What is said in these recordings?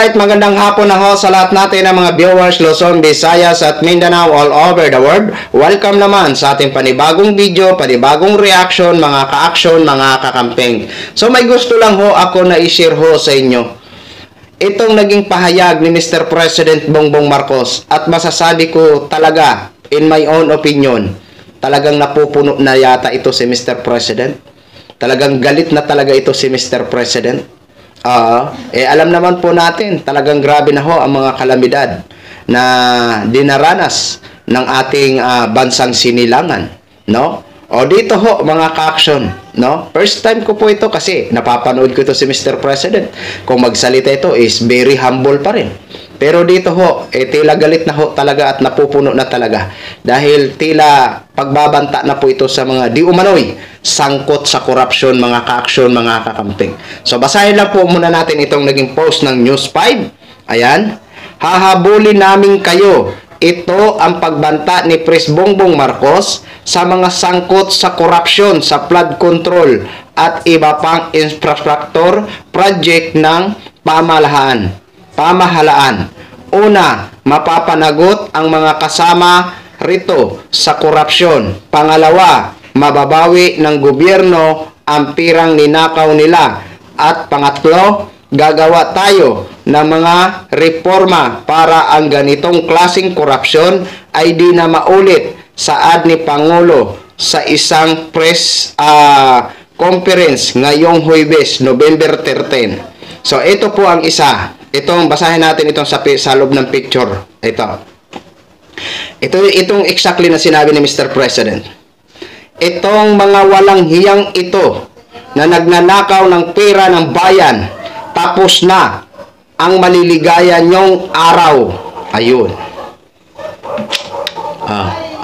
Alright, magandang hapon na ho sa lahat natin ng mga viewers Luzon, Visayas at Mindanao all over the world. Welcome naman sa ating panibagong video, panibagong reaction, mga ka-action, mga kakamping. So may gusto lang ho ako na i-share ho sa inyo. Itong naging pahayag ni Mr. President Bongbong Marcos at masasabi ko talaga, in my own opinion, talagang napupuno na yata ito si Mr. President. Talagang galit na talaga ito si Mr. President. Alam naman po natin, talagang grabe na ho ang mga kalamidad na dinaranas ng ating bansang sinilangan, no? O dito ho mga ka-action, no? First time ko po ito kasi napapanood ko ito si Mr. President. Kung magsalita ito is very humble pa rin. Pero dito ho, tila galit na ho talaga at napupuno na talaga. Dahil tila pagbabanta na po ito sa mga di umano'y sangkot sa korupsyon, mga ka-action, mga kakamping. So basahin lang po muna natin itong naging post ng News 5. Ayan. Hahabulin namin kayo. Ito ang pagbanta ni Pres Bongbong Marcos sa mga sangkot sa korupsyon, sa flood control at iba pang infrastructure project ng pamahalaan. Una, mapapanagot ang mga kasama rito sa korupsyon. Pangalawa, mababawi ng gobyerno ang pirang ninakaw nila. At pangatlo, gagawa tayo ng mga reforma para ang ganitong klaseng korupsyon ay di na maulit, saad ni Pangulo sa isang press conference ngayong Huwebes, November 13. So ito po ang isa. Itong basahin natin itong sa loob ng picture. Itong exactly na sinabi ni Mr. President. Itong mga walang hiyang ito na nagnanakaw ng pera ng bayan, tapos na ang maliligaya nyong araw. Ayun.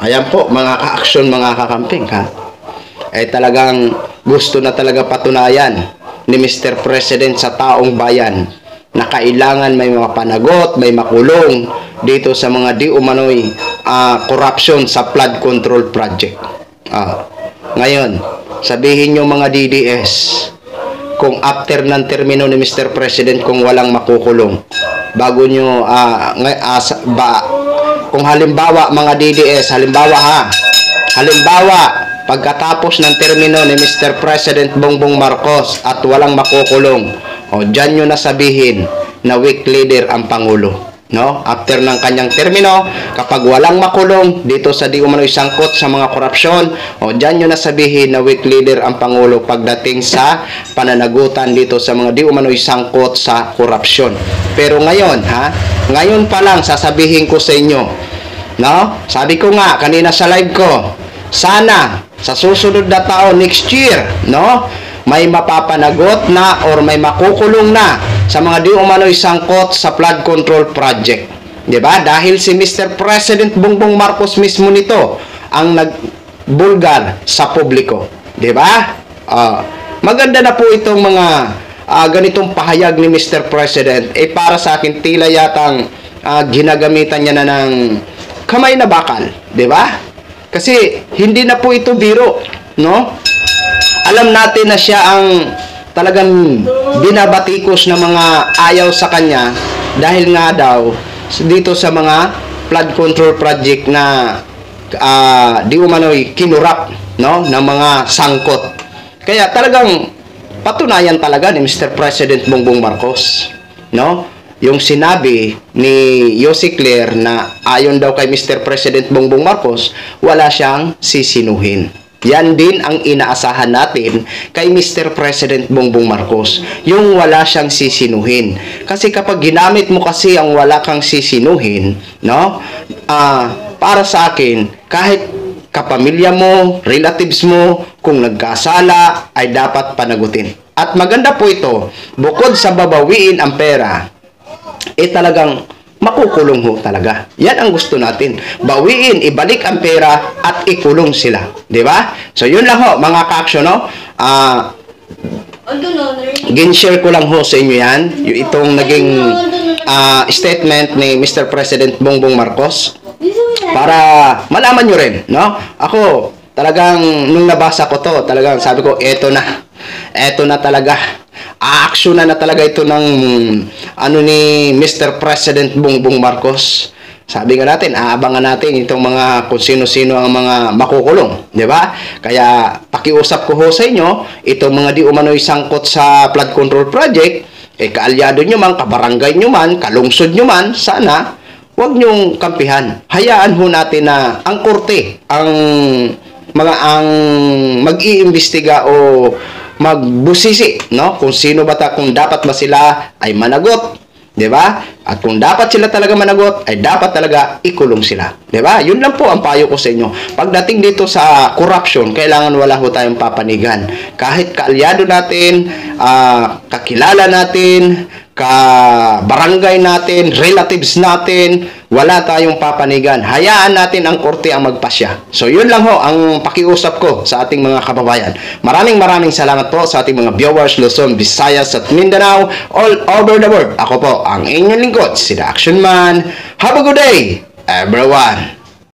Ayan po mga ka-action, mga kakamping, ha. Talagang gusto na talaga patunayan ni Mr. President sa taong bayan na kailangan may mga panagot, may makulong dito sa mga di umano'y corruption sa flood control project. Ngayon, sabihin nyo mga DDS, kung after ng termino ni Mr. President kung walang makukulong, bago nyo, kung halimbawa mga DDS, halimbawa pagkatapos ng termino ni Mr. President Bongbong Marcos at walang makukulong, dyan nyo na sabihin na weak leader ang Pangulo, no? After ng kanyang termino, kapag walang makulong dito sa di umano'y sangkot sa mga korupsyon, dyan nyo na sabihin na weak leader ang Pangulo pagdating sa pananagutan dito sa mga di umano'y sangkot sa korupsyon. Pero ngayon, ngayon pa lang sasabihin ko sa inyo, no? Sabi ko nga kanina sa live ko, sana sa susunod na taon, next year, no, may mapapanagot na or may makukulong na sa mga di umano'y sangkot sa flood control project. Diba? Dahil si Mr. President Bongbong Marcos mismo nito ang nagbulgar sa publiko. Diba? Maganda na po itong mga ganitong pahayag ni Mr. President. Para sa akin, tila yatang ginagamitan niya na ng kamay na bakal. Diba? Kasi hindi na po ito biro, no? Alam natin na siya ang talagang binabatikos na mga ayaw sa kanya dahil nga daw dito sa mga flood control project na di umano'y kinurap, no, ng mga sangkot. Kaya talagang patunayan talaga ni Mr. President Bongbong Marcos, no? Yung sinabi ni Yossi Claire na ayon daw kay Mr. President Bongbong Marcos, wala siyang sisinuhin. Yan din ang inaasahan natin kay Mr. President Bongbong Marcos, yung wala siyang sisinuhin. Kasi kapag ginamit mo kasi ang wala kang sisinuhin, no? Para sa akin, kahit kapamilya mo, relatives mo, kung nagkasala, ay dapat panagutin. At maganda po ito, bukod sa babawiin ang pera, talagang makukulong ho talaga. Yan ang gusto natin. Bawiin, ibalik ang pera at ikulong sila. Di ba? So, yun lang ho, mga ka-action, no? Gin-share ko lang ho sa inyo yan. Yung itong naging statement ni Mr. President Bongbong Marcos para malaman nyo rin, no? Ako, talagang nung nabasa ko to, talagang sabi ko, eto na talaga aaksyonan na talaga ito ng ni Mr. President Bongbong Marcos. Sabi nga natin, aabangan natin itong mga kung sino-sino ang mga makukulong, di ba? Kaya pakiusap ko ho sa inyo, itong mga di umano'y sangkot sa flood control project, kaalyado nyo man, kabarangay nyo man, kalungsod nyo man, sana huwag nyong kampihan. Hayaan ho natin na ang korte, ang mag-iimbestiga o magbusisi, no? Kung sino ba kung dapat ba sila ay managot, 'di ba? At kung dapat sila talaga managot, ay dapat talaga ikulong sila. 'Di ba? Yun lang po ang payo ko sa inyo. Pagdating dito sa corruption, kailangan wala ho tayong papanigan. Kahit kaalyado natin, kakilala natin, ka-barangay natin, relatives natin, wala tayong papanigan. Hayaan natin ang korte ang magpasya. So, yun lang ho ang pakiusap ko sa ating mga kababayan. Maraming salamat po sa ating mga viewers, Luzon, Visayas at Mindanao, all over the world. Ako po ang inyong lingkod, si The Action Man. Have a good day, everyone!